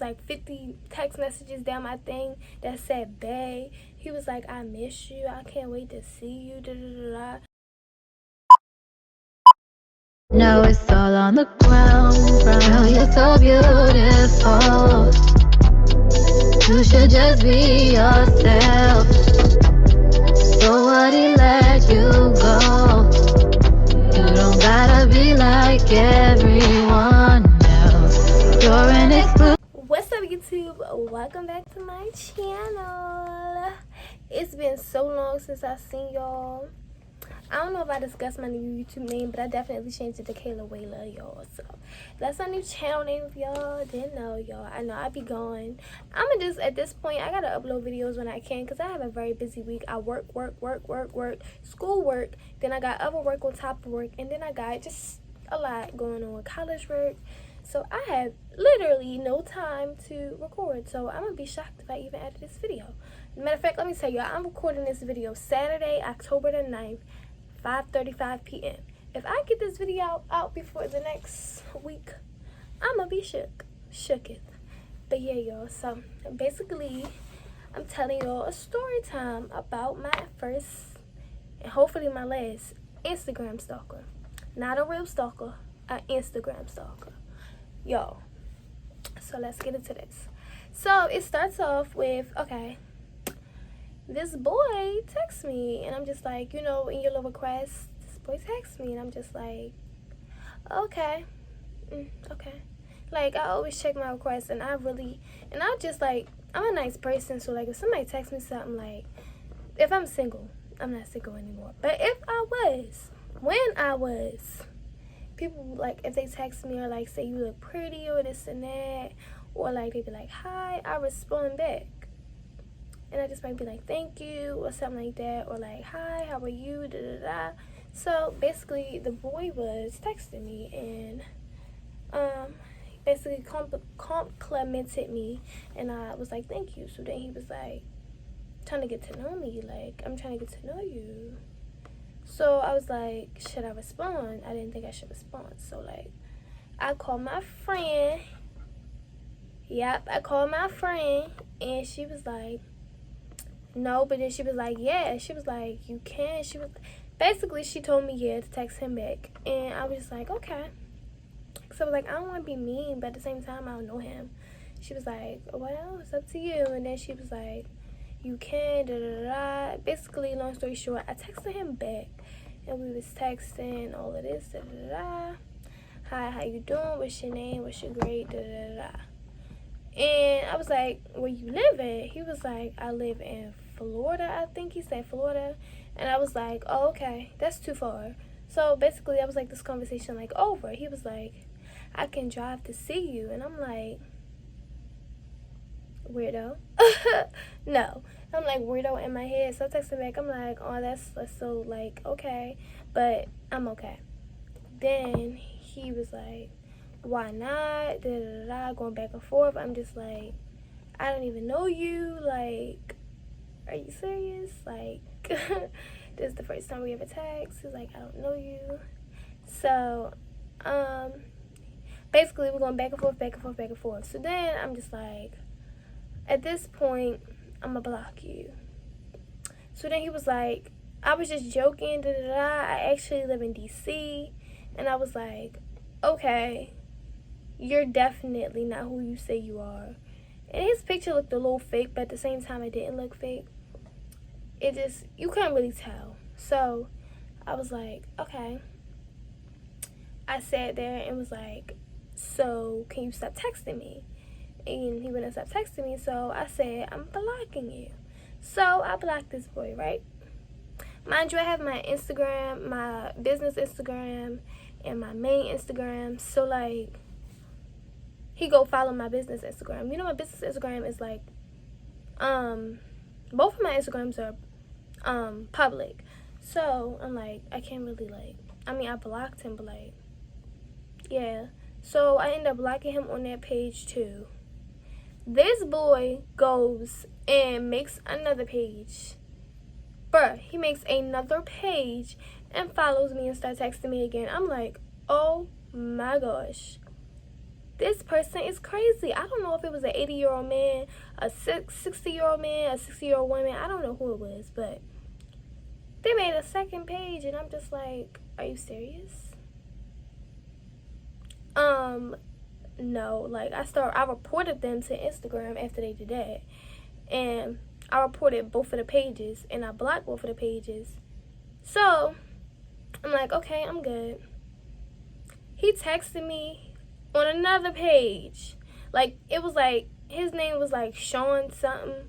like 50 text messages down my thing that said bae. He was like, I miss you, I can't wait to see you, da da da. Now it's all on the ground. Girl, you're so beautiful. You should just be yourself. So what, he let you go? You don't gotta be like everyone else. You're an exclusive. What's up, YouTube? Welcome back to my channel. It's been so long since I've seen y'all. I don't know if I discussed my new YouTube name, but I definitely changed it to Kayla Wayla, y'all. So that's my new channel name if y'all didn't know, y'all. I know I'd be gone. I'ma just, at this point, I gotta upload videos when I can because I have a very busy week. I work, school work, then I got other work on top of work, and then I got just a lot going on with college work. So I have literally no time to record. So I'm gonna be shocked if I even edit this video. Matter of fact, let me tell you, I'm recording this video Saturday, October the 9th. 5:35 p.m. If I get this video out before the next week, I'ma be shooketh. But yeah, y'all, so basically I'm telling y'all a story time about my first and hopefully my last Instagram stalker. Not a real stalker, an Instagram stalker. Y'all, so let's get into this. So it starts off with, okay, this boy texts me, and I'm just like, you know, in your little request, this boy texts me, and I'm just like, okay, okay. Like, I always check my requests, and I just, like, I'm a nice person, so, like, if somebody texts me something, like, if I'm single, I'm not single anymore, but if I was, when I was, people, like, if they text me or, like, say you look pretty or this and that, or, like, they be like, hi, I respond back. And I just might be like, thank you, or something like that, or like, hi, how are you, da da da. So basically, the boy was texting me and basically complimented me, and I was like, thank you. So then he was like, trying to get to know me, like, I'm trying to get to know you. So I was like, should I respond? I didn't think I should respond. So like, I called my friend. Yep, I called my friend, and she was like, no, but then she was like, yeah. She was like, you can. She was basically, she told me, yeah, to text him back. And I was just like, okay. So I was like, I don't want to be mean, but at the same time, I don't know him. She was like, well, it's up to you. And then she was like, you can, da da da. Basically, long story short, I texted him back. And we was texting all of this, da da da. Hi, how you doing? What's your name? What's your grade? Da da da. And I was like, where you live at? He was like, I live in Florida, I think he said Florida. And I was like, oh, okay, that's too far. So basically, I was like, this conversation, like, over. He was like, I can drive to see you. And I'm like, weirdo. No. I'm like, weirdo in my head. So I texted back, I'm like, oh, that's so, like, okay. But I'm okay. Then he was like, why not, da da da, going back and forth. I'm just like, I don't even know you, like, are you serious? Like, this is the first time we ever text. He's like, I don't know you. So basically we're going back and forth. So then I'm just like, at this point, I'm gonna block you. So then he was like, I was just joking, da da da, I actually live in DC. And I was like, okay, you're definitely not who you say you are. And his picture looked a little fake, but at the same time it didn't look fake. It just, you couldn't really tell. So I was like, okay. I sat there and was like, so can you stop texting me? And he wouldn't stop texting me, so I said, I'm blocking you. So I blocked this boy, right? Mind you, I have my Instagram, my business Instagram, and my main Instagram. So like, he go follow my business Instagram. You know, my business Instagram is like, both of my Instagrams are public. So I'm like, I can't really like, I mean, I blocked him, but like, yeah. So I ended up blocking him on that page too. This boy goes and makes another page. Bruh, he makes another page and follows me and starts texting me again. I'm like, oh my gosh. This person is crazy. I don't know if it was an 80-year-old man, a 60-year-old man, a 60-year-old woman. I don't know who it was, but they made a second page, and I'm just like, are you serious? No. Like, I reported them to Instagram after they did that, and I reported both of the pages, and I blocked both of the pages. So I'm like, okay, I'm good. He texted me on another page. Like, it was like, his name was like Sean something,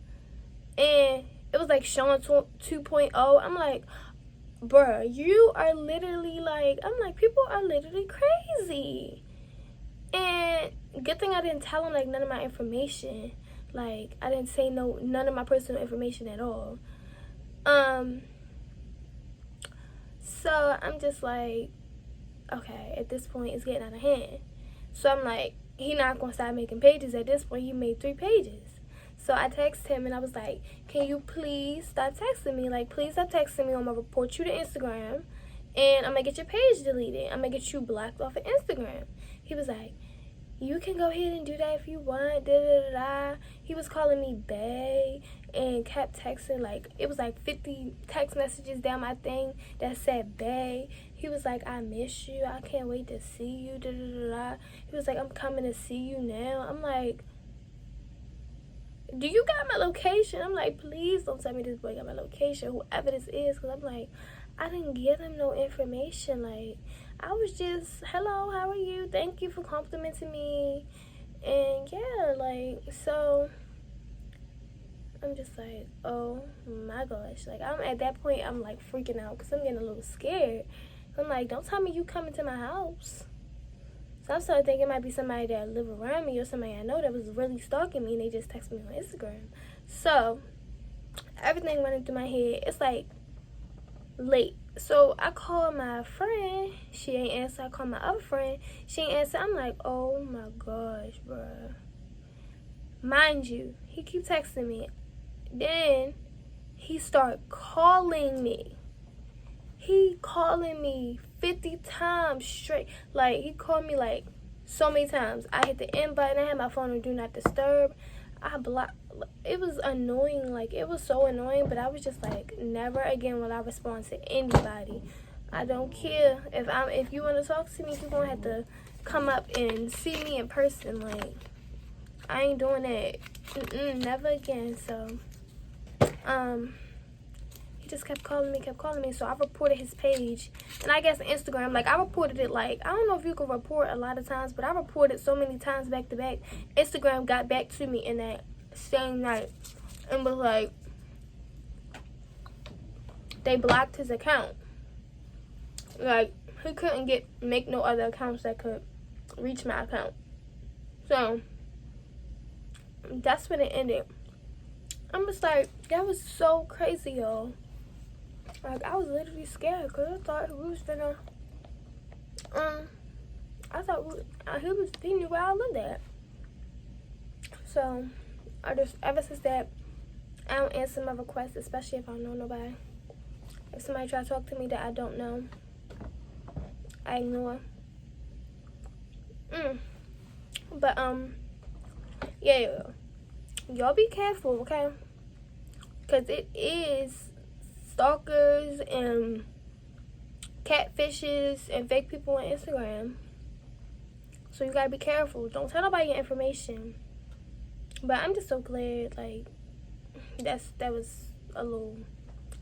and it was like Sean 2.0. I'm like, bruh, you are literally like, I'm like, people are literally crazy. And good thing I didn't tell him like none of my information. Like, I didn't say none of my personal information at all. So I'm just like, okay, at this point it's getting out of hand. So I'm like, he not gonna start making pages. At this point he made 3 pages. So I texted him and I was like, can you please stop texting me? Like, please stop texting me. I'm gonna report you to Instagram, and I'm gonna get your page deleted. I'm gonna get you blocked off of Instagram. He was like, you can go ahead and do that if you want, da da da da. He was calling me bae and kept texting, like, it was like 50 text messages down my thing that said bae. He was like, I miss you, I can't wait to see you, da da da da. He was like, I'm coming to see you now. I'm like, do you got my location? I'm like, please don't tell me this boy got my location, whoever this is, because I'm like, I didn't give him no information. Like, I was just, hello, how are you? Thank you for complimenting me. And yeah, like, so I'm just like, oh my gosh. Like, I'm at that point, I'm like freaking out because I'm getting a little scared. I'm like, don't tell me you coming to my house. So I'm starting thinking it might be somebody that live around me or somebody I know that was really stalking me, and they just text me on Instagram. So everything running through my head, it's like late. So I called my friend, she ain't answer. I called my other friend, she ain't answer. I'm like, oh my gosh, bruh. Mind you, he keep texting me. Then he start calling me. He calling me 50 times straight. Like, he called me like so many times. I hit the end button. I had my phone on do not disturb. I blocked. It was annoying. Like, it was so annoying. But I was just like, never again will I respond to anybody. I don't care if you want to talk to me, you're gonna have to come up and see me in person. Like, I ain't doing that. Never again. So he just kept calling me. So I reported his page, and I guess Instagram, like, I reported it, like, I don't know if you can report a lot of times, but I reported so many times back to back. Instagram got back to me in that same night and was like, they blocked his account. Like, he couldn't make no other accounts that could reach my account. So that's when it ended. I'm just like, that was so crazy, y'all. Like, I was literally scared because I thought we was finna, I thought he knew where I lived at. So, ever since that, I don't answer my requests, especially if I don't know nobody. If somebody try to talk to me that I don't know, I ignore. But, yeah, y'all be careful, okay? Because it is stalkers and catfishes and fake people on Instagram. So you gotta be careful. Don't tell nobody your information. But I'm just so glad, like, that was a little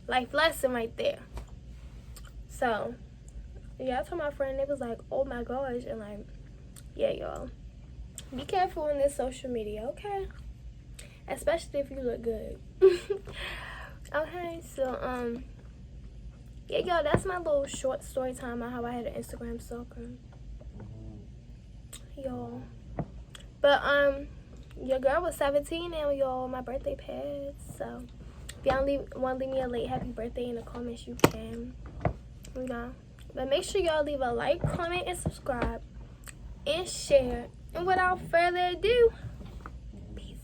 life lesson right there. So, yeah, I told my friend, they was like, oh my gosh. And like, yeah, y'all, be careful on this social media, okay? Especially if you look good. Okay, so, yeah, y'all, that's my little short story time on how I had an Instagram stalker. Y'all. But, your girl was 17 now, y'all. My birthday passed. So, if y'all want to leave me a late happy birthday in the comments, you can. You know. But make sure y'all leave a like, comment, and subscribe. And share. And without further ado, peace.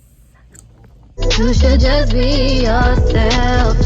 You should just be yourself.